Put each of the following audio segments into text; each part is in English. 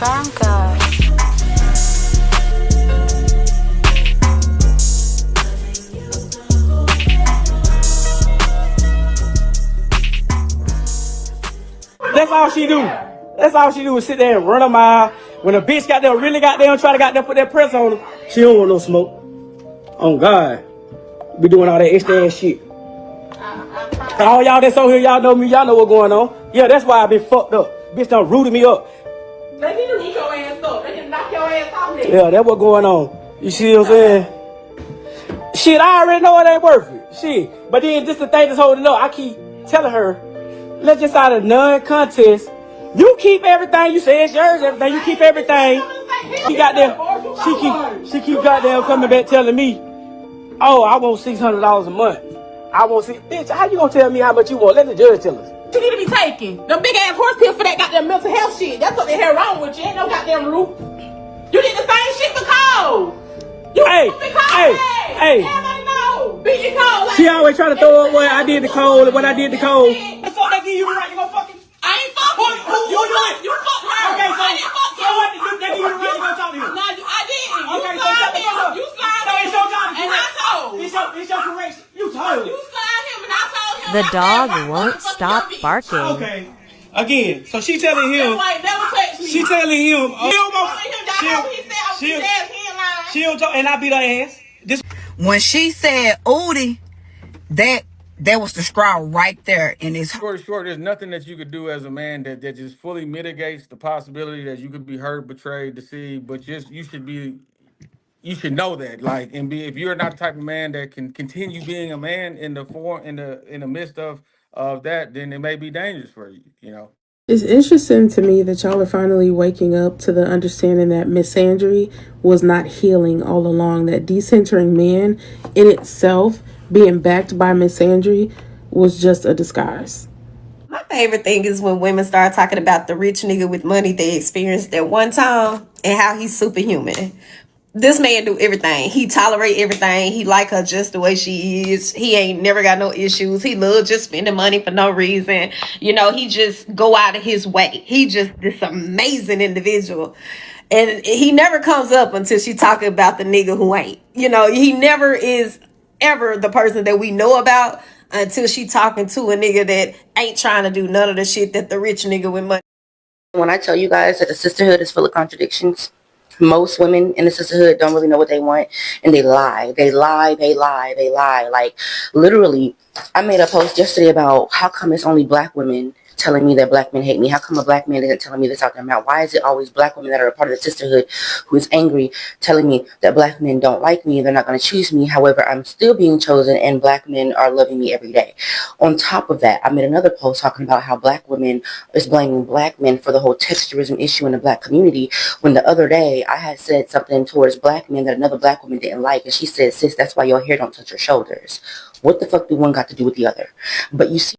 CharmGod. That's all she do. That's all she do is sit there and run a mile. When a bitch got there, really got there, try to got there, put that press on her, she don't want no smoke. On God. Be doing all that extra ass shit. All y'all that's on here, y'all know me, y'all know what's going on. Yeah, that's why I been fucked up. Bitch done rooted me up. They need to root your ass up. They need to knock your ass off there. Yeah, that's what's going on. You see what I'm saying? Shit, I already know it ain't worth it. Shit. But then just the thing that's holding up, I keep telling her, let's just out of non-contest. You keep everything. You say it's yours, everything. You keep everything. She keep goddamn coming back telling me, oh, I want $600 a month. I want bitch, how you gonna tell me how much you want? Let the judge tell us. You need to be taken. Them big ass horse pills for that goddamn mental health shit. That's what the hell wrong with you. Ain't no goddamn root. You did the same shit for Cole. Hey. Beat your Cole. She always try to throw up what I did to Cole and what I did to Cole. The fuck they give you the right to go fucking? I ain't fucking. You fucked her. Okay, so I didn't fuck you. what did they give you the right to go talk to him? No, I didn't. Okay, You slide him. You slide him. it's your job to And I told. It's your correction. You told. You slide him and I told him. The dog won't stop barking. Okay. Again, so she telling him. Never text me. She telling him. She'll talk, and I beat her ass. When she said Odie, that was the straw right there in his. Short, there's nothing that you could do as a man that just fully mitigates the possibility that you could be hurt, betrayed, deceived. But just you should know that, like, and be, if you're not the type of man that can continue being a man in the midst of that, then it may be dangerous for you. You know. It's interesting to me that y'all are finally waking up to the understanding that misandry was not healing all along, that decentering men in itself, being backed by misandry, was just a disguise. My favorite thing is when women start talking about the rich nigga with money they experienced at one time and how he's superhuman. This man do everything. He tolerate everything. He like her just the way she is. He ain't never got no issues. He love just spending money for no reason. You know, he just go out of his way. He just this amazing individual. And he never comes up until she talking about the nigga who ain't. You know, he never is ever the person that we know about until she talking to a nigga that ain't trying to do none of the shit that the rich nigga with money. When I tell you guys that the sisterhood is full of contradictions, most women in the sisterhood don't really know what they want, and they lie. Like, literally, I made a post yesterday about how come it's only black women telling me that black men hate me. How come a black man isn't telling me this out their mouth? Why is it always black women that are a part of the sisterhood who is angry telling me that black men don't like me, they're not going to choose me? However, I'm still being chosen and black men are loving me every day. On top of that, I made another post talking about how black women is blaming black men for the whole texturism issue in the black community, when the other day I had said something towards black men that another black woman didn't like, and she said, sis, that's why your hair don't touch your shoulders. What the fuck do one got to do with the other? But you see,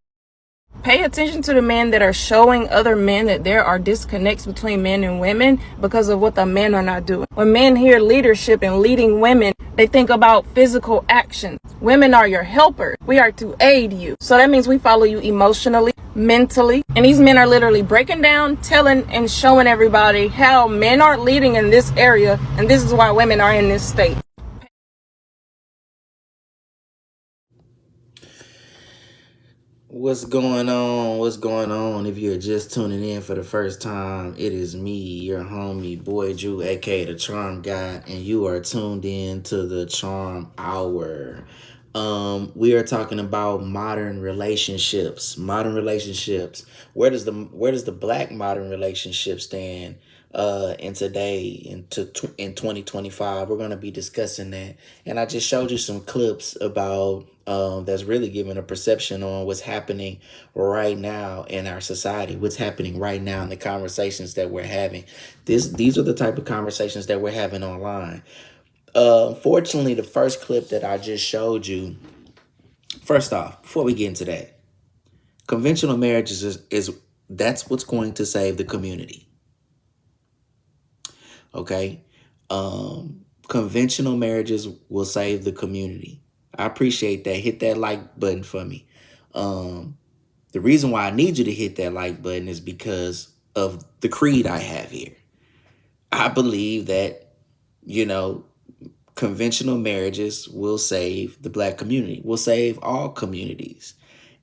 pay attention to the men that are showing other men that there are disconnects between men and women because of what the men are not doing. When men hear leadership and leading women, they think about physical actions. Women are your helpers. We are to aid you. So that means we follow you emotionally, mentally. And these men are literally breaking down, telling and showing everybody how men aren't leading in this area. And this is why women are in this state. What's going on? What's going on? If you're just tuning in for the first time, it is me, your homie, Boy Drew, aka the Charm God, and you are tuned in to the Charm Hour. We are talking about modern relationships. Modern relationships. Where does the black modern relationship stand in today in 2025? We're gonna be discussing that, and I just showed you some clips about that's really giving a perception on what's happening right now in our society, what's happening right now in the conversations that we're having. These are the type of conversations that we're having online. Fortunately, the first clip that I just showed you, first off, before we get into that, conventional marriages is that's what's going to save the community. Okay? Conventional marriages will save the community. I appreciate that. Hit that like button for me. The reason why I need you to hit that like button is because of the creed I have here. I believe that, conventional marriages will save the black community, will save all communities.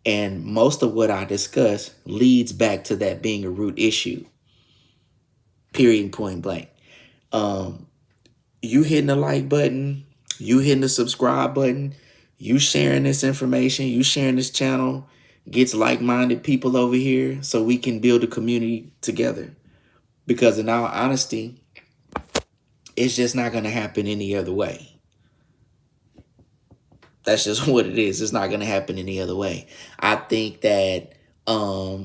And most of what I discuss leads back to that being a root issue, period, point blank. You hitting the like button, you hitting the subscribe button, you sharing this information, you sharing this channel gets like-minded people over here so we can build a community together. Because in all honesty, it's just not going to happen any other way. That's just what it is. It's not going to happen any other way. I think that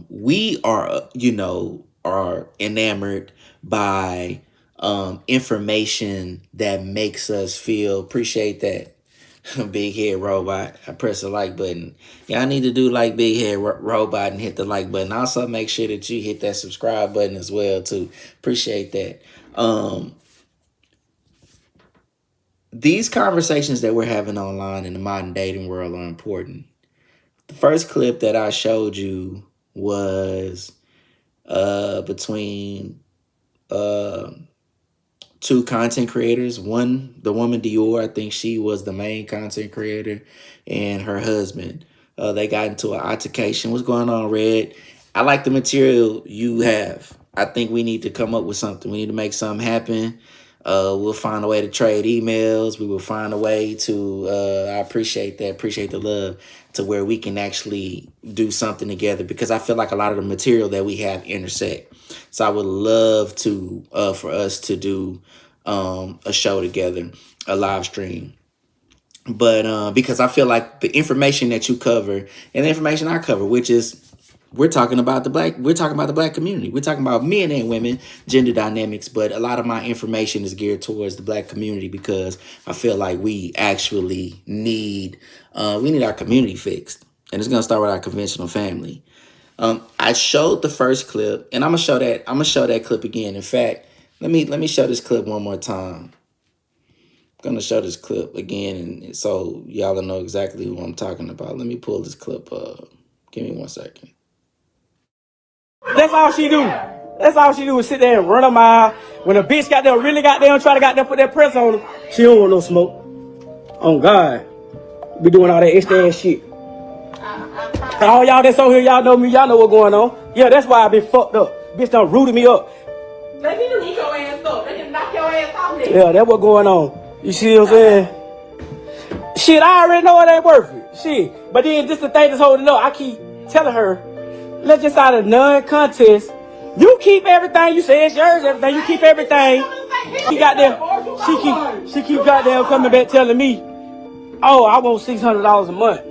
we are enamored by information that makes us feel, appreciate that. Big head robot. I press the like button. Y'all need to do like big head robot and hit the like button. Also make sure that you hit that subscribe button as well too. Appreciate that. These conversations that we're having online in the modern dating world are important. The first clip that I showed you was between two content creators. One, the woman Dior, I think she was the main content creator, and her husband. They got into an altercation. What's going on, Red? I like the material you have. I think we need to come up with something. We need to make something happen. We'll find a way to trade emails. We will find a way to, I appreciate that, appreciate the love, to where we can actually do something together, because I feel like a lot of the material that we have intersect. So I would love to, for us to do a show together, a live stream. But because I feel like the information that you cover and the information I cover, which is we're talking about the black community. We're talking about men and women, gender dynamics, but a lot of my information is geared towards the black community because I feel like we actually need our community fixed. And it's gonna start with our conventional family. I showed the first clip, and I'm gonna show that clip again. In fact, let me show this clip one more time. I'm gonna show this clip again, and so y'all will know exactly who I'm talking about. Let me pull this clip up. Give me 1 second. That's all she do. That's all she do is sit there and run a mile. When a bitch got there, really got there, try to got there, put that press on her, she don't want no smoke. On God. Be doing all that extra ass shit. All y'all that's on here, y'all know me, y'all know what's going on. Yeah, that's why I been fucked up. Bitch done rooted me up. They need to root your ass up. They need to knock your ass off there. Yeah, that's what's going on. You see what I'm saying? Shit, I already know it ain't worth it. Shit. But then just the thing that's holding up, I keep telling her, let's just out of non-contest. You keep everything. You say it's yours, everything. You keep everything. She keep goddamn coming back telling me, oh, I want $600 a month.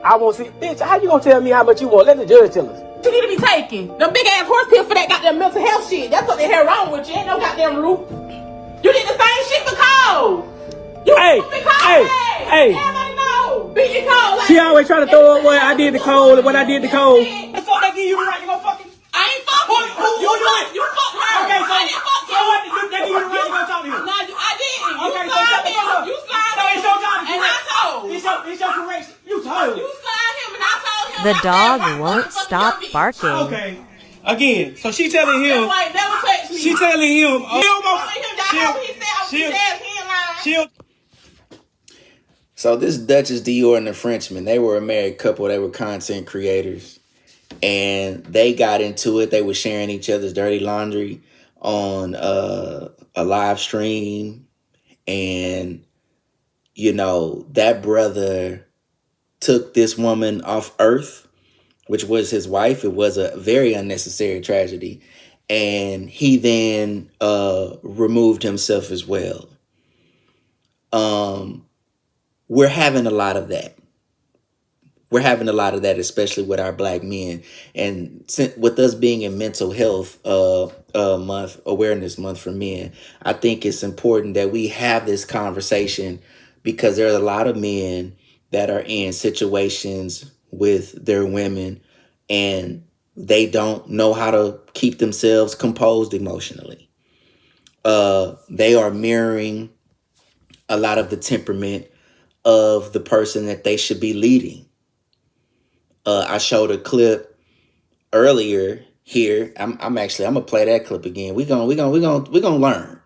I want bitch, how you gonna tell me how much you want? Let the judge tell us. You need to be taken. Them big ass horse pills for that goddamn mental health shit. That's what the hell wrong with you. Ain't no goddamn root. You need the same shit for cold. Hey. Beat your cold. She always try to throw up what I did to Cole and what I did to Cole. The fuck that give you the right to go fucking? I ain't fucking. You do it. You fucked her. Okay, so I didn't fuck you. what that give you the right to go talk to him? No, I didn't. Okay, You so shut the slide fuck up. him. You slide So him. it's your job to And I correct. told. It's your correction. You told. You slide him and I told him. The I said, dog "Right, won't motherfucker, stop your bitch." barking. Okay. Again, so she telling him. That boy never touched me. She telling him. She'll. So this Duchess Dior and the Frenchman, they were a married couple. They were content creators, and they got into it. They were sharing each other's dirty laundry on a live stream, and that brother took this woman off Earth, which was his wife. It was a very unnecessary tragedy, and he then removed himself as well. We're having a lot of that. We're having a lot of that, especially with our black men. And with us being in mental health month, awareness month for men, I think it's important that we have this conversation, because there are a lot of men that are in situations with their women and they don't know how to keep themselves composed emotionally. They are mirroring a lot of the temperament of the person that they should be leading. I showed a clip earlier here. I'm gonna play that clip again. We're gonna learn.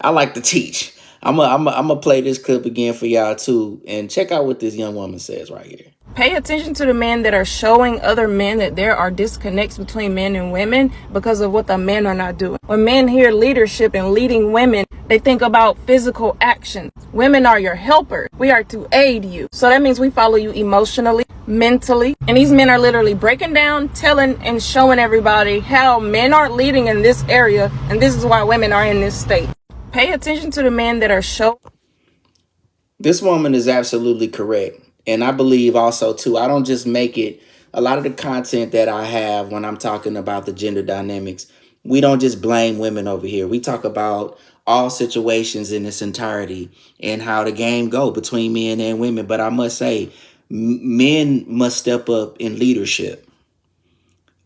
I like to teach. I'm gonna play this clip again for y'all too, and check out what this young woman says right here. Pay attention to the men that are showing other men that there are disconnects between men and women because of what the men are not doing. When men hear leadership and leading women, they think about physical action. Women are your helpers. We are to aid you. So that means we follow you emotionally, mentally. And these men are literally breaking down, telling, and showing everybody how men aren't leading in this area. And this is why women are in this state. Pay attention to the men that are showing. This woman is absolutely correct. And I believe also too, I don't just make it, a lot of the content that I have when I'm talking about the gender dynamics, we don't just blame women over here. We talk about all situations in its entirety and how the game go between men and women. But I must say, men must step up in leadership.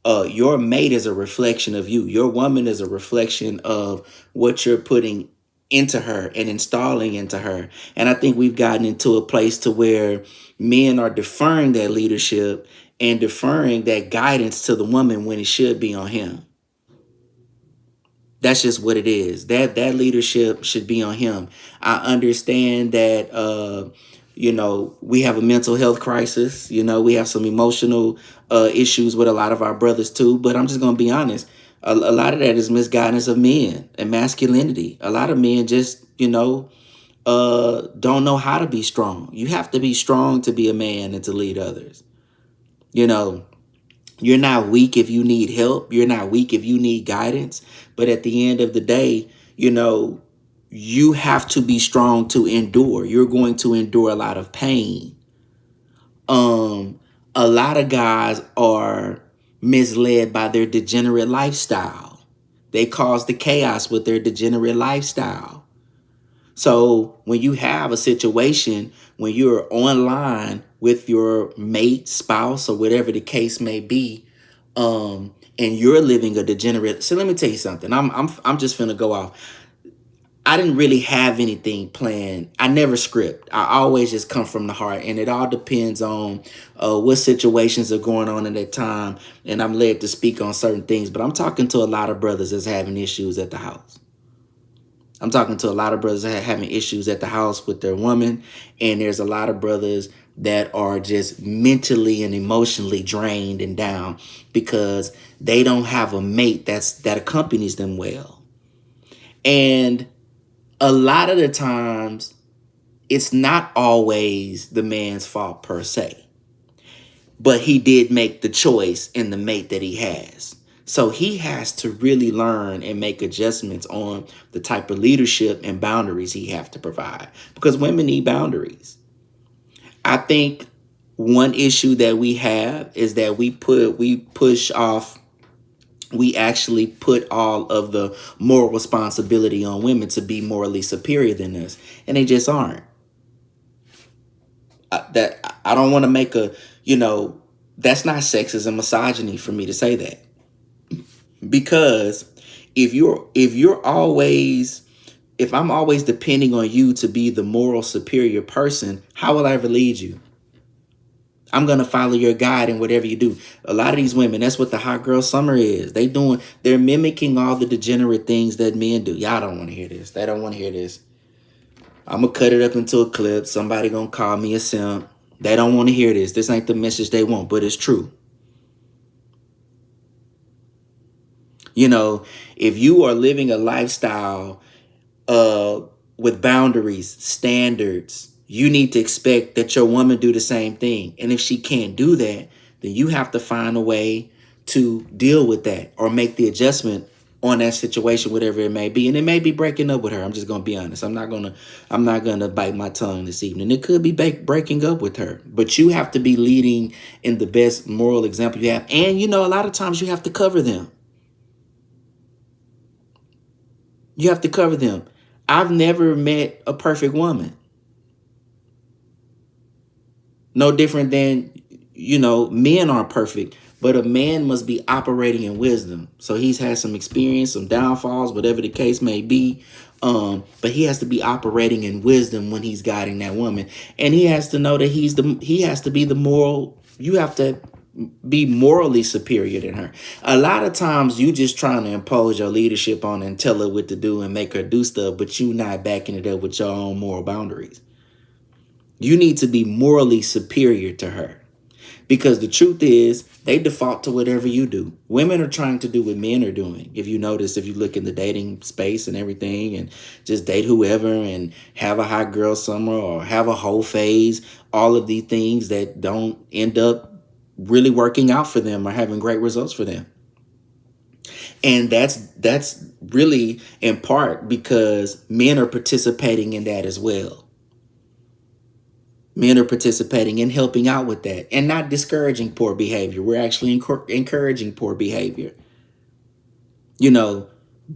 Your mate is a reflection of you. Your woman is a reflection of what you're putting into her and installing into her. And I think we've gotten into a place to where men are deferring that leadership and deferring that guidance to the woman when it should be on him. That's just what it is. That leadership should be on him. I understand that we have a mental health crisis. We have some emotional issues with a lot of our brothers too. But I'm just gonna be honest. A lot of that is misguidance of men and masculinity. A lot of men just don't know how to be strong. You have to be strong to be a man and to lead others. You're not weak if you need help. You're not weak if you need guidance. But at the end of the day, you have to be strong to endure. You're going to endure a lot of pain. A lot of guys are misled by their degenerate lifestyle. They cause the chaos with their degenerate lifestyle. So when you have a situation, when you're online with your mate, spouse, or whatever the case may be, and you're living a degenerate. So let me tell you something. I'm just finna go off. I didn't really have anything planned. I never script. I always just come from the heart, and it all depends on what situations are going on at that time, and I'm led to speak on certain things. But I'm talking to a lot of brothers that's having issues at the house. I'm talking to a lot of brothers that are having issues at the house with their woman. And there's a lot of brothers that are just mentally and emotionally drained and down because they don't have a mate that accompanies them well. And a lot of the times, it's not always the man's fault per se. But he did make the choice in the mate that he has. So he has to really learn and make adjustments on the type of leadership and boundaries he has to provide, because women need boundaries. I think one issue that we have is that we actually put all of the moral responsibility on women to be morally superior than us, and they just aren't. I don't want to make that's not sexism, misogyny for me to say that. Because if I'm always depending on you to be the moral superior person, how will I ever lead you? I'm going to follow your guide in whatever you do. A lot of these women, that's what the hot girl summer is. They're mimicking all the degenerate things that men do. Y'all don't want to hear this. They don't want to hear this. I'm going to cut it up into a clip. Somebody going to call me a simp. They don't want to hear this. This ain't the message they want, but it's true. If you are living a lifestyle with boundaries, standards, you need to expect that your woman do the same thing. And if she can't do that, then you have to find a way to deal with that or make the adjustment on that situation, whatever it may be. And it may be breaking up with her. I'm just going to be honest. I'm not going to bite my tongue this evening. It could be breaking up with her, but you have to be leading in the best moral example you have. And, a lot of times you have to cover them. You have to cover them. I've never met a perfect woman. No different than, men aren't perfect, but a man must be operating in wisdom. So he's had some experience, some downfalls, whatever the case may be. But he has to be operating in wisdom when he's guiding that woman. And he has to know that he has to be the moral. You have to be morally superior than her. A lot of times you just trying to impose your leadership on her and tell her what to do and make her do stuff, but you not backing it up with your own moral boundaries. You need to be morally superior to her. Because the truth is, they default to whatever you do. Women are trying to do what men are doing. If you notice, if you look in the dating space and everything and just date whoever and have a hot girl summer or have a whole phase, all of these things that don't end up really working out for them or having great results for them. And that's really in part because men are participating in that as well. Men are participating in helping out with that and not discouraging poor behavior. We're actually encouraging poor behavior. You know,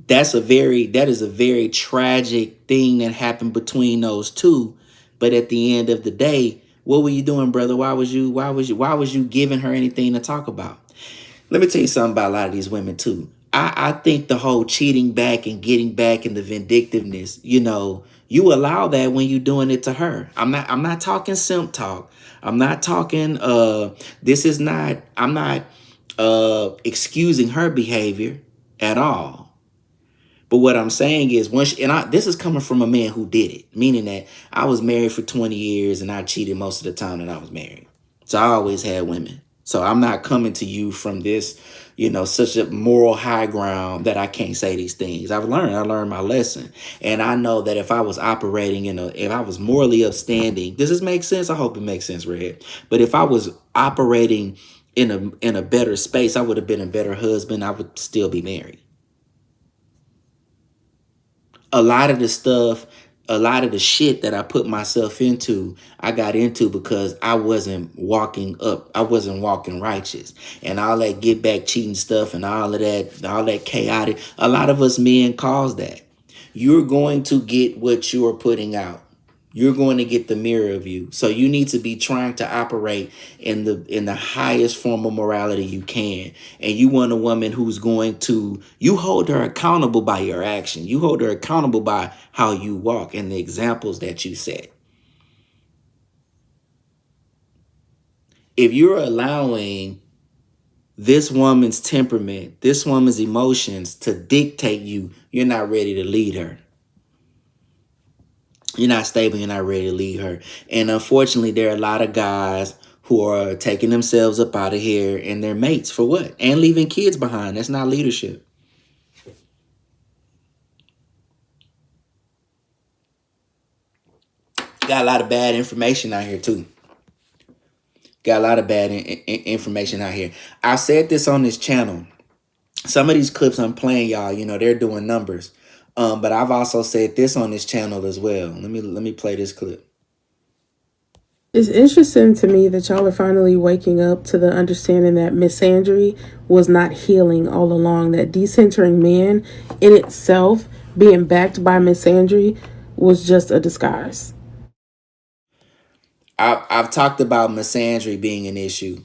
that is a very tragic thing that happened between those two. But at the end of the day, what were you doing, brother? Why was you giving her anything to talk about? Let me tell you something about a lot of these women too. I think the whole cheating back and getting back and the vindictiveness, you know, you allow that when you're doing it to her. I'm not talking simp talk. I'm not talking I'm not excusing her behavior at all. But what I'm saying is this is coming from a man who did it, meaning that I was married for 20 years and I cheated most of the time that I was married. So I always had women. So I'm not coming to you from this, you know, such a moral high ground that I can't say these things. I learned my lesson. And I know that if I was operating if I was morally upstanding, does this make sense? I hope it makes sense, Red. But if I was operating in a better space, I would have been a better husband. I would still be married. A lot of the shit that I put myself into, I got into because I wasn't walking up. I wasn't walking righteous. And all that get back cheating stuff and all that chaotic. A lot of us men cause that. You're going to get what you are putting out. You're going to get the mirror of you. So you need to be trying to operate in the highest form of morality you can. And you want a woman who's you hold her accountable by your action. You hold her accountable by how you walk and the examples that you set. If you're allowing this woman's temperament, this woman's emotions to dictate you, you're not ready to lead her. You're not stable. You're not ready to lead her. And unfortunately, there are a lot of guys who are taking themselves up out of here and their mates for what? And leaving kids behind. That's not leadership. Got a lot of bad information out here too. Got a lot of bad information out here. I said this on this channel. Some of these clips I'm playing, y'all, you know, they're doing numbers. But I've also said this on this channel as well. Let me play this clip. It's interesting to me that y'all are finally waking up to the understanding that misandry was not healing all along, that decentering men in itself, being backed by misandry, was just a disguise. I've talked about misandry being an issue.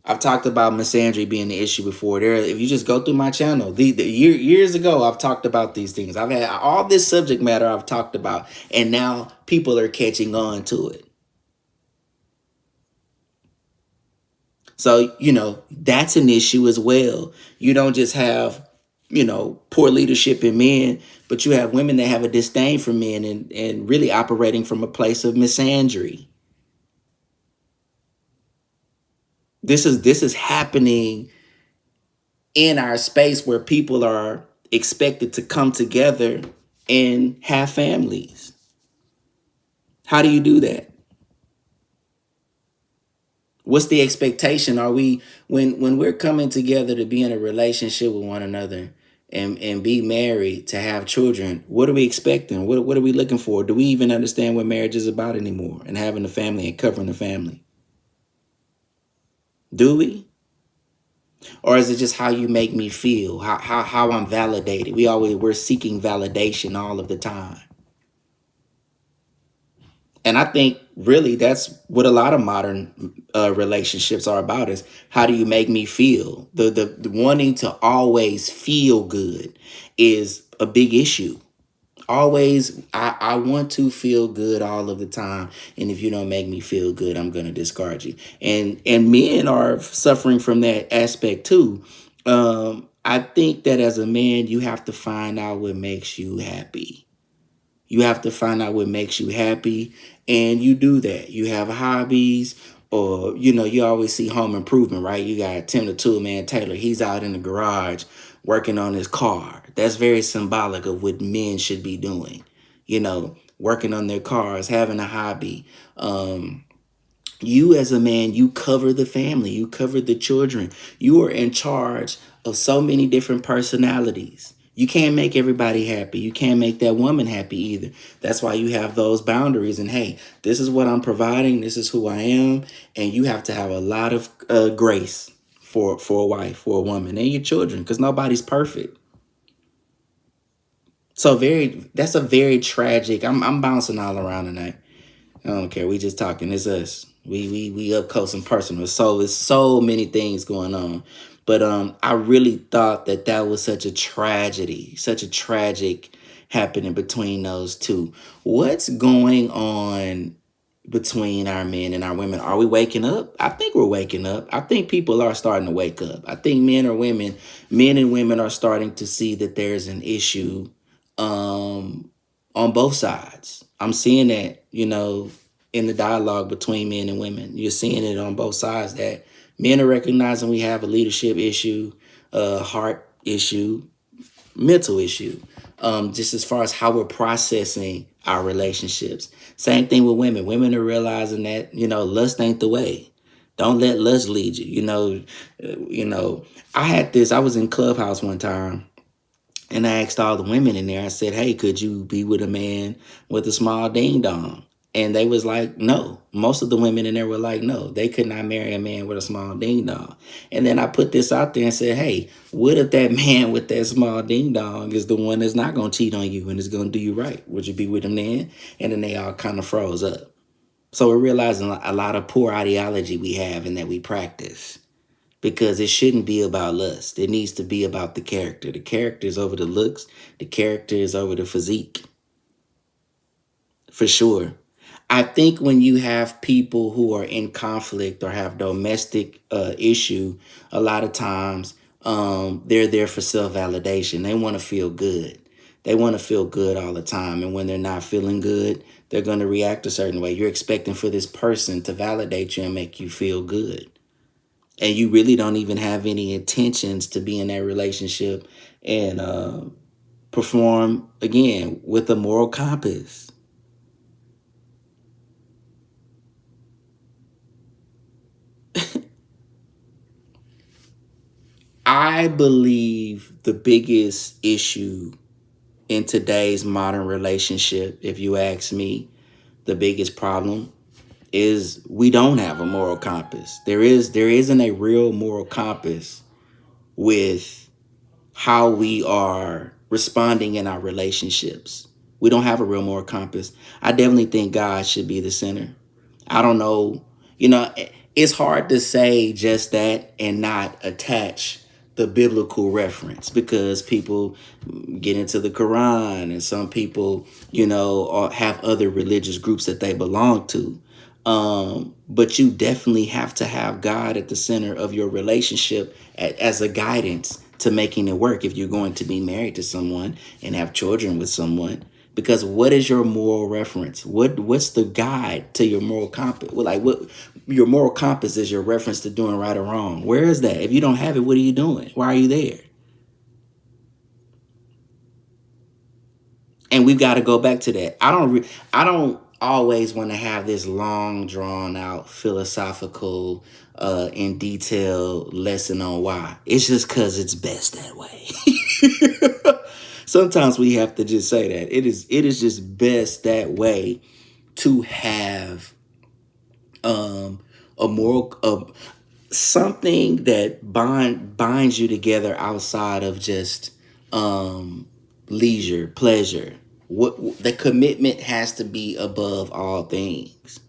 I've talked about misandry being the issue before. If you just go through my channel, years ago, I've talked about these things. I've had all this subject matter I've talked about, and now people are catching on to it. So, you know, that's an issue as well. You don't just have, you know, poor leadership in men, but you have women that have a disdain for men and really operating from a place of misandry. This is happening in our space where people are expected to come together and have families. How do you do that? What's the expectation? Are we when we're coming together to be in a relationship with one another and be married, to have children, what are we expecting? What are we looking for? Do we even understand what marriage is about anymore, and having a family and covering the family? Do we? Or is it just how you make me feel? How I'm validated? We're seeking validation all of the time. And I think really that's what a lot of modern relationships are about, is how do you make me feel? The wanting to always feel good is a big issue. Always, I want to feel good all of the time. And if you don't make me feel good, I'm gonna discard you. And men are suffering from that aspect too. I think that as a man, you have to find out what makes you happy. You have to find out what makes you happy, and you do that. You have hobbies, or you always see home improvement, right? You got Tim the Tool Man Taylor. He's out in the garage working on his car. That's very symbolic of what men should be doing. Working on their cars, having a hobby. You as a man, you cover the family, you cover the children. You are in charge of so many different personalities. You can't make everybody happy. You can't make that woman happy either. That's why you have those boundaries. And hey, this is what I'm providing. This is who I am. And you have to have a lot of grace for a wife, for a woman, and your children, because nobody's perfect. So that's a very tragic. I'm bouncing all around tonight. I don't care. We just talking. It's us. We up close and personal. So there's so many things going on. But I really thought that was such a tragedy, such a tragic happening between those two. What's going on between our men and our women? Are we waking up? I think we're waking up. I think people are starting to wake up. I think men and women are starting to see that there's an issue on both sides. I'm seeing that, in the dialogue between men and women. You're seeing it on both sides, that men are recognizing we have a leadership issue, a heart issue, mental issue, just as far as how we're processing our relationships. Same thing with women. Women are realizing that, lust ain't the way. Don't let lust lead you. I was in Clubhouse one time, and I asked all the women in there, I said, hey, could you be with a man with a small ding dong? And they was like, no. Most of the women in there were like, no, they could not marry a man with a small ding dong. And then I put this out there and said, hey, what if that man with that small ding dong is the one that's not going to cheat on you and is going to do you right? Would you be with him then? And then they all kind of froze up. So we're realizing a lot of poor ideology we have and that we practice. Because it shouldn't be about lust. It needs to be about the character. The character is over the looks. The character is over the physique. For sure. I think when you have people who are in conflict or have domestic issue, a lot of times they're there for self-validation. They want to feel good. They want to feel good all the time. And when they're not feeling good, they're going to react a certain way. You're expecting for this person to validate you and make you feel good. And you really don't even have any intentions to be in that relationship and perform, again, with a moral compass. I believe the biggest issue in today's modern relationship, if you ask me, the biggest problem is we don't have a moral compass. There isn't a real moral compass with how we are responding in our relationships. We don't have a real moral compass. I definitely think God should be the center. I don't know. It's hard to say just that and not attach the biblical reference, because people get into the Quran and some people, have other religious groups that they belong to. But you definitely have to have God at the center of your relationship as a guidance to making it work if you're going to be married to someone and have children with someone. Because what is your moral reference? What's the guide to your moral compass? What your moral compass is your reference to doing right or wrong. Where is that? If you don't have it, what are you doing? Why are you there? And we've got to go back to that. I don't always want to have this long, drawn out, philosophical, in detail lesson on why. It's just because it's best that way. Sometimes we have to just say that it is just best that way to have a moral something that binds you together outside of just leisure, pleasure. What the commitment has to be above all things.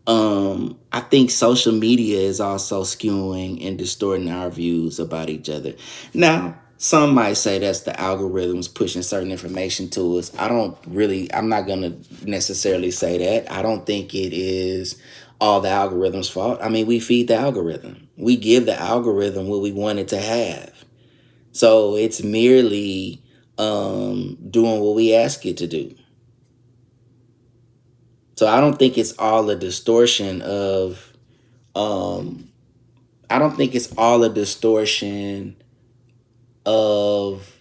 I think social media is also skewing and distorting our views about each other. Now, Some might say that's the algorithms pushing certain information to us. I'm not going to necessarily say that. I don't think it is all the algorithm's fault. I mean, we feed the algorithm. We give the algorithm what we want it to have. So it's merely doing what we ask it to do. So I don't think it's all a distortion of I don't think it's all a distortion of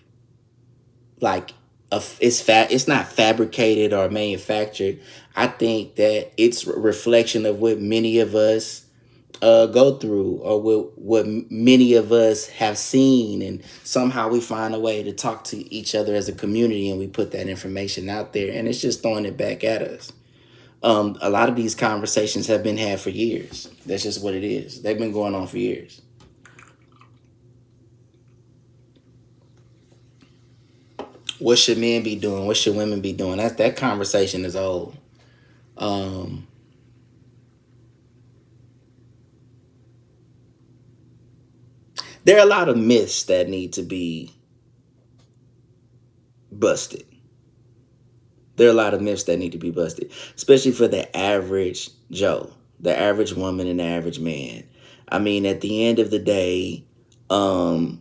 like it's not fabricated or manufactured. I think that it's a reflection of what many of us go through, or what many of us have seen, and somehow we find a way to talk to each other as a community, and we put that information out there, and it's just throwing it back at us. A lot of these conversations have been had for years. That's just what it is. They've been going on for years. What should men be doing? What should women be doing? That conversation is old. There are a lot of myths that need to be busted. There are a lot of myths that need to be busted, especially for the average Joe, the average woman, and the average man. I mean, at the end of the day, a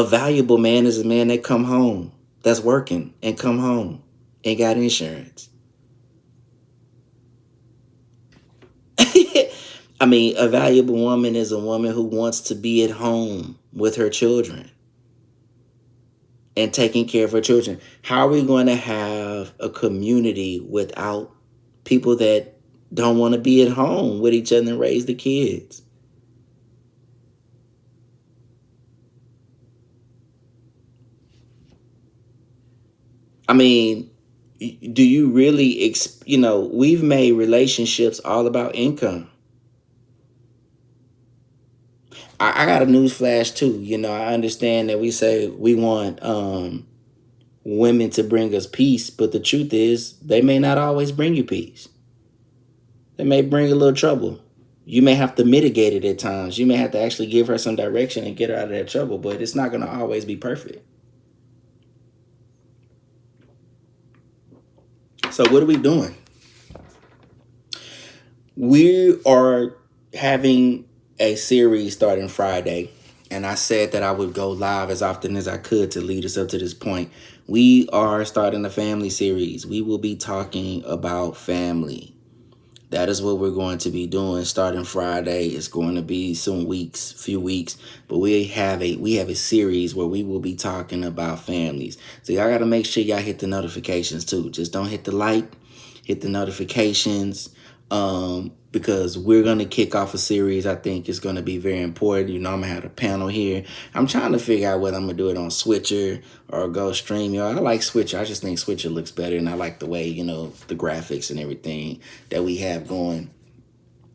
valuable man is a man that come home, that's working and come home and got insurance. I mean, a valuable woman is a woman who wants to be at home with her children and taking care of her children. How are we going to have a community without people that don't want to be at home with each other and raise the kids? I mean, do you really, we've made relationships all about income. I got a news flash too. I understand that we say we want women to bring us peace, but the truth is they may not always bring you peace. They may bring a little trouble. You may have to mitigate it at times. You may have to actually give her some direction and get her out of that trouble, but it's not going to always be perfect. So what are we doing? We are having a series starting Friday, and I said that I would go live as often as I could to lead us up to this point. We are starting a family series. We will be talking about family. That is what we're going to be doing starting Friday. It's going to be few weeks, but we have a series where we will be talking about families. So y'all got to make sure y'all hit the notifications too. Just don't hit the like, hit the notifications, because we're going to kick off a series. I think it's going to be very important. I'm going to have a panel here. I'm trying to figure out whether I'm going to do it on Switcher or go stream. I like Switcher. I just think Switcher looks better, and I like the way, the graphics and everything that we have going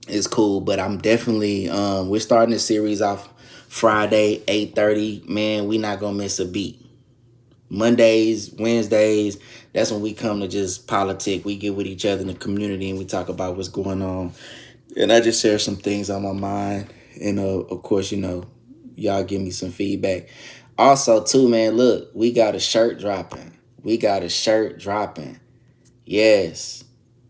is cool. But I'm definitely, we're starting this series off Friday, 8:30. Man, we not going to miss a beat. Mondays, Wednesdays, that's when we come to just politic. We get with each other in the community and we talk about what's going on. And I just share some things on my mind. And of course, y'all give me some feedback. Also, too, man, look, we got a shirt dropping. Yes.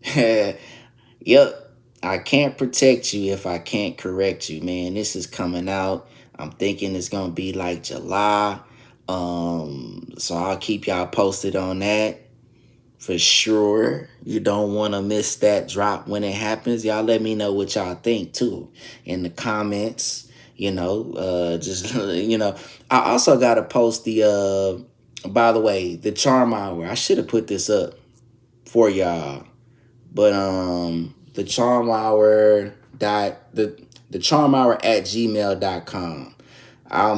Yep. I can't protect you if I can't correct you, man. This is coming out. I'm thinking it's going to be like July. So I'll keep y'all posted on that for sure. You don't want to miss that drop when it happens. Y'all let me know what y'all think too in the comments. I also got to post by the way, the Charm Hour. I should have put this up for y'all, but the Charm Hour the Charm Hour at gmail.com. I'll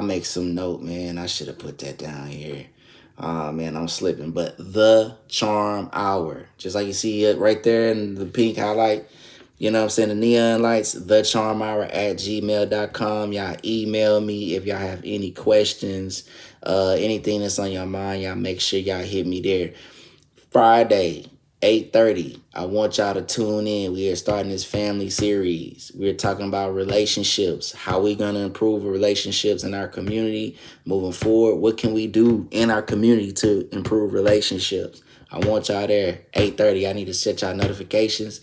make some note, man. I should have put that down here. Man, I'm slipping. But the Charm Hour, just like you see it right there in the pink highlight, the neon lights, the Charm Hour at gmail.com. Y'all email me if y'all have any questions, anything that's on your mind. Y'all make sure y'all hit me there. Friday, 8:30. I want y'all to tune in. We are starting this family series. We're talking about relationships. How we gonna improve relationships in our community moving forward? What can we do in our community to improve relationships? I want y'all there. 8:30. I need to set y'all notifications.